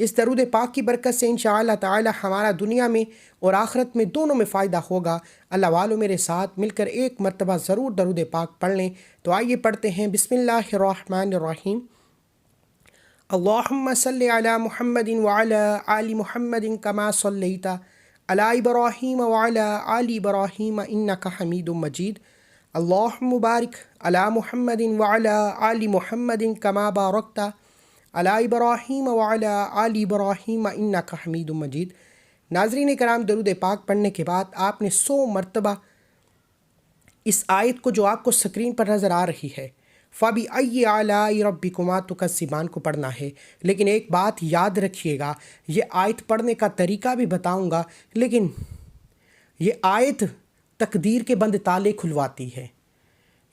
اس درود پاک کی برکت سے انشاءاللہ تعالی ہمارا دنیا میں اور آخرت میں دونوں میں فائدہ ہوگا۔ اللہ والوں میرے ساتھ مل کر ایک مرتبہ ضرور درود پاک پڑھ لیں۔ تو آئیے پڑھتے ہیں۔ بسم اللہ الرحمن الرحیم۔ اللہم صلی علی محمد وعلی آل محمد کما صلیت علی ابراہیم وعلی آل ابراہیم انک حمید مجید۔ اللہم بارک علی محمد وعلی آل محمد کما بارکت علی ابراہیم وعلی آل ابراہیم انک حمید مجید۔ ناظرین کرام، درود پاک پڑھنے کے بعد آپ نے 100 مرتبہ اس آیت کو جو آپ کو سکرین پر نظر آ رہی ہے فَبِأَيِّ آلَاءِ رَبِّكُمَا تُكَذِّبَانِ کو پڑھنا ہے۔ لیکن ایک بات یاد رکھیے گا، یہ آیت پڑھنے کا طریقہ بھی بتاؤں گا، لیکن یہ آیت تقدیر کے بند تالے کھلواتی ہے۔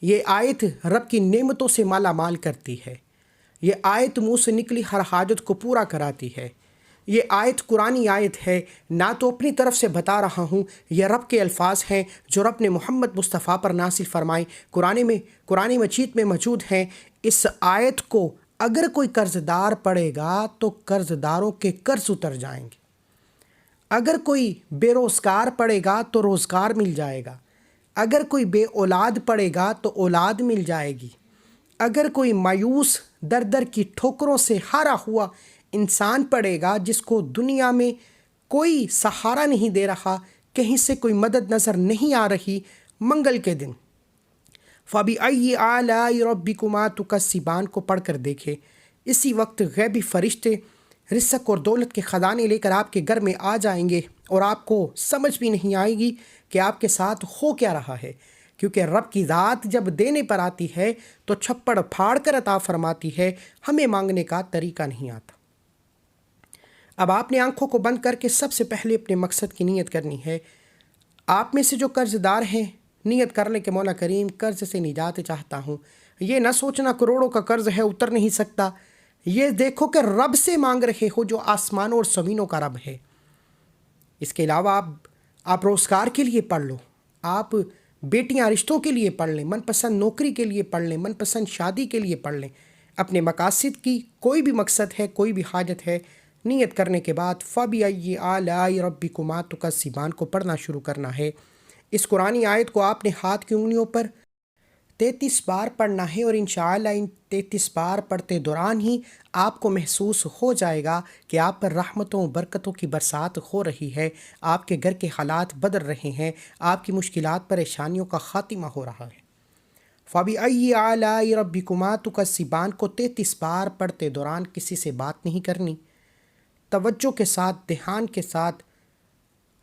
یہ آیت رب کی نعمتوں سے مالا مال کرتی ہے۔ یہ آیت منہ سے نکلی ہر حاجت کو پورا کراتی ہے۔ یہ آیت قرآنی آیت ہے، نہ تو اپنی طرف سے بتا رہا ہوں، یہ رب کے الفاظ ہیں جو رب نے محمد مصطفیٰ پر نازل فرمائے، قرآن مجید میں موجود ہیں۔ اس آیت کو اگر کوئی قرض دار پڑھے گا تو قرض داروں کے قرض اتر جائیں گے۔ اگر کوئی بے روزگار پڑھے گا تو روزگار مل جائے گا۔ اگر کوئی بے اولاد پڑھے گا تو اولاد مل جائے گی۔ اگر کوئی مایوس در در کی ٹھوکروں سے ہارا ہوا انسان پڑے گا، جس کو دنیا میں کوئی سہارا نہیں دے رہا، کہیں سے کوئی مدد نظر نہیں آ رہی، منگل کے دن فَبِأَيِّ آلَاءِ رَبِّكُمَا تُكَذِّبَانِ کو پڑھ کر دیکھے، اسی وقت غیبی فرشتے رزق اور دولت کے خزانے لے کر آپ کے گھر میں آ جائیں گے، اور آپ کو سمجھ بھی نہیں آئے گی کہ آپ کے ساتھ ہو کیا رہا ہے، کیونکہ رب کی ذات جب دینے پر آتی ہے تو چھپڑ پھاڑ کر عطا فرماتی ہے، ہمیں مانگنے کا طریقہ نہیں آتا۔ اب آپ نے آنکھوں کو بند کر کے سب سے پہلے اپنے مقصد کی نیت کرنی ہے۔ آپ میں سے جو قرض دار ہیں، نیت کر لیں کہ مولا کریم قرض سے نجات چاہتا ہوں۔ یہ نہ سوچنا کروڑوں کا قرض ہے اتر نہیں سکتا، یہ دیکھو کہ رب سے مانگ رہے ہو جو آسمانوں اور زمینوں کا رب ہے۔ اس کے علاوہ آپ روزگار کے لیے پڑھ لو، آپ بیٹیاں رشتوں کے لیے پڑھ لیں، من پسند نوکری کے لیے پڑھ لیں، من پسند شادی کے لیے پڑھ لیں۔ اپنے مقاصد کی کوئی بھی مقصد ہے، کوئی بھی حاجت ہے، نیت کرنے کے بعد فَبِأَيِّ آلَاءِ رَبِّكُمَا تُكَذِّبَانِ کو پڑھنا شروع کرنا ہے۔ اس قرآنی آیت کو آپ نے ہاتھ کی انگلیوں پر 33 بار پڑھنا ہے، اور انشاءاللہ ان 33 بار پڑھتے دوران ہی آپ کو محسوس ہو جائے گا کہ آپ پر رحمتوں برکتوں کی برسات ہو رہی ہے، آپ کے گھر کے حالات بدل رہے ہیں، آپ کی مشکلات پریشانیوں کا خاتمہ ہو رہا ہے۔ فَبِأَيِّ آلَاءِ رَبِّكُمَا تُكَذِّبَانِ کو 33 بار پڑھتے دوران کسی سے بات نہیں کرنی، توجہ کے ساتھ، دھیان کے ساتھ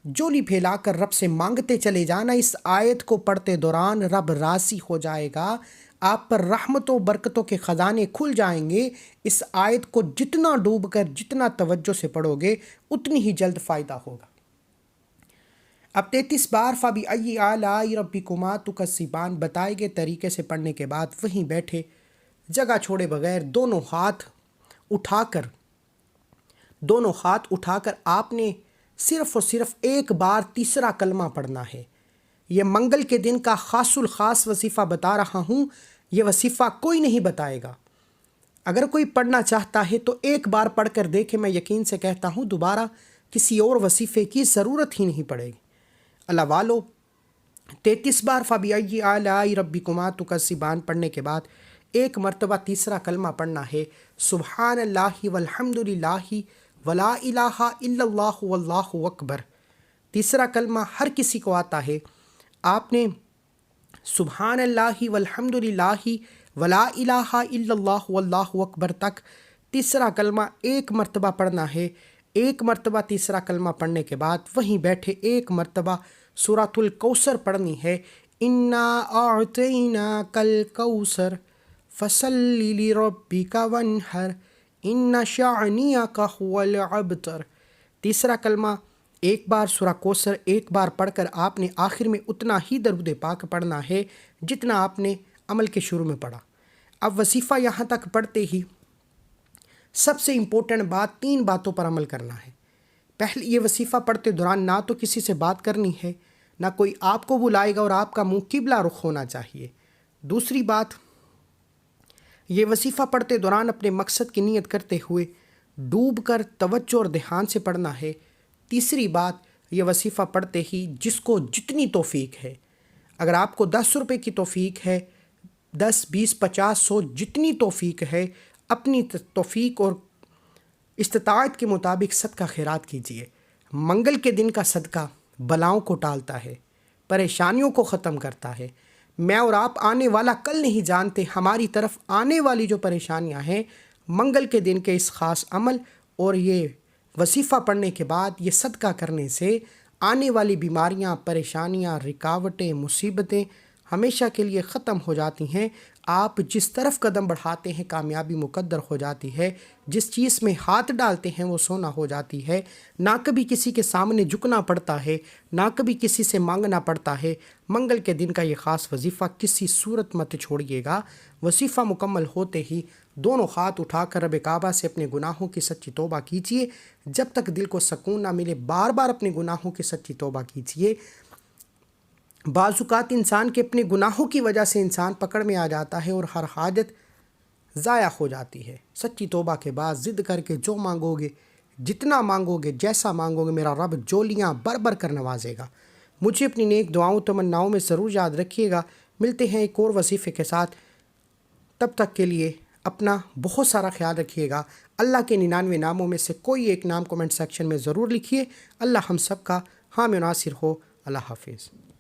جولی پھیلا کر رب سے مانگتے چلے جانا۔ اس آیت کو پڑھتے دوران رب راضی ہو جائے گا، آپ پر رحمتوں برکتوں کے خزانے کھل جائیں گے۔ اس آیت کو جتنا ڈوب کر، جتنا توجہ سے پڑھو گے، اتنی ہی جلد فائدہ ہوگا۔ اب 33 بار فَبِأَيِّ آلَاءِ رَبِّكُمَا تُكَذِّبَانِ بتائے گئے طریقے سے پڑھنے کے بعد وہیں بیٹھے، جگہ چھوڑے بغیر دونوں ہاتھ اٹھا کر آپ نے صرف اور صرف ایک بار تیسرا کلمہ پڑھنا ہے۔ یہ منگل کے دن کا خاص الخاص وظیفہ بتا رہا ہوں، یہ وظیفہ کوئی نہیں بتائے گا۔ اگر کوئی پڑھنا چاہتا ہے تو ایک بار پڑھ کر دیکھے، میں یقین سے کہتا ہوں دوبارہ کسی اور وظیفے کی ضرورت ہی نہیں پڑے گی۔ اللہ والو، 33 بار فَبِأَيِّ آلَاءِ رَبِّكُمَا تُكَذِّبَانِ پڑھنے کے بعد ایک مرتبہ تیسرا کلمہ پڑھنا ہے، سبحان اللہ والحمد للہ ولا الہ الا اللہ واللہ اکبر۔ تیسرا کلمہ ہر کسی کو آتا ہے، آپ نے سبحان اللہ والحمد للہ ولا الہ الا اللہ واللہ اکبر تک تیسرا کلمہ ایک مرتبہ پڑھنا ہے۔ ایک مرتبہ تیسرا کلمہ پڑھنے کے بعد وہیں بیٹھے ایک مرتبہ سورۃ الکوثر پڑھنی ہے، انا اعطیناک الکوثر فصلی لربک وانحر ان شانئک هو الابتر۔ تیسرا کلمہ ایک بار سورہ کوثر ایک بار پڑھ کر آپ نے آخر میں اتنا ہی درود پاک پڑھنا ہے جتنا آپ نے عمل کے شروع میں پڑھا۔ اب وظیفہ یہاں تک پڑھتے ہی سب سے امپورٹنٹ بات، 3 باتوں پر عمل کرنا ہے۔ پہلے، یہ وظیفہ پڑھتے دوران نہ تو کسی سے بات کرنی ہے، نہ کوئی آپ کو بلائے گا، اور آپ کا منہ قبلہ رخ ہونا چاہیے۔ دوسری بات، یہ وظیفہ پڑھتے دوران اپنے مقصد کی نیت کرتے ہوئے ڈوب کر توجہ اور دھیان سے پڑھنا ہے۔ تیسری بات، یہ وظیفہ پڑھتے ہی جس کو جتنی توفیق ہے، اگر آپ کو 10 روپے کی توفیق ہے، 10 20 50 100 جتنی توفیق ہے، اپنی توفیق اور استطاعت کے مطابق صدقہ خیرات کیجیے۔ منگل کے دن کا صدقہ بلاؤں کو ٹالتا ہے، پریشانیوں کو ختم کرتا ہے۔ میں اور آپ آنے والا کل نہیں جانتے، ہماری طرف آنے والی جو پریشانیاں ہیں، منگل کے دن کے اس خاص عمل اور یہ وظیفہ پڑھنے کے بعد یہ صدقہ کرنے سے آنے والی بیماریاں، پریشانیاں، رکاوٹیں، مصیبتیں ہمیشہ کے لیے ختم ہو جاتی ہیں۔ آپ جس طرف قدم بڑھاتے ہیں کامیابی مقدر ہو جاتی ہے، جس چیز میں ہاتھ ڈالتے ہیں وہ سونا ہو جاتی ہے۔ نہ کبھی کسی کے سامنے جھکنا پڑتا ہے، نہ کبھی کسی سے مانگنا پڑتا ہے۔ منگل کے دن کا یہ خاص وظیفہ کسی صورت مت چھوڑیے گا۔ وظیفہ مکمل ہوتے ہی دونوں ہاتھ اٹھا کر رب کعبہ سے اپنے گناہوں کی سچی توبہ کیجیے۔ جب تک دل کو سکون نہ ملے بار بار اپنے گناہوں کی سچی توبہ کیجیے۔ بعض اوقات انسان کے اپنے گناہوں کی وجہ سے انسان پکڑ میں آ جاتا ہے اور ہر حاجت ضائع ہو جاتی ہے۔ سچی توبہ کے بعد ضد کر کے جو مانگو گے، جتنا مانگو گے، جیسا مانگو گے، میرا رب جولیاں بھر بھر کر نوازے گا۔ مجھے اپنی نیک دعاؤں تمناؤں میں ضرور یاد رکھیے گا۔ ملتے ہیں ایک اور وظیفے کے ساتھ، تب تک کے لیے اپنا بہت سارا خیال رکھیے گا۔ اللہ کے 99 ناموں میں سے کوئی ایک نام کومنٹ سیکشن میں ضرور لکھیے۔ اللہ ہم سب کا حامی و ناصر ہو۔ اللہ حافظ۔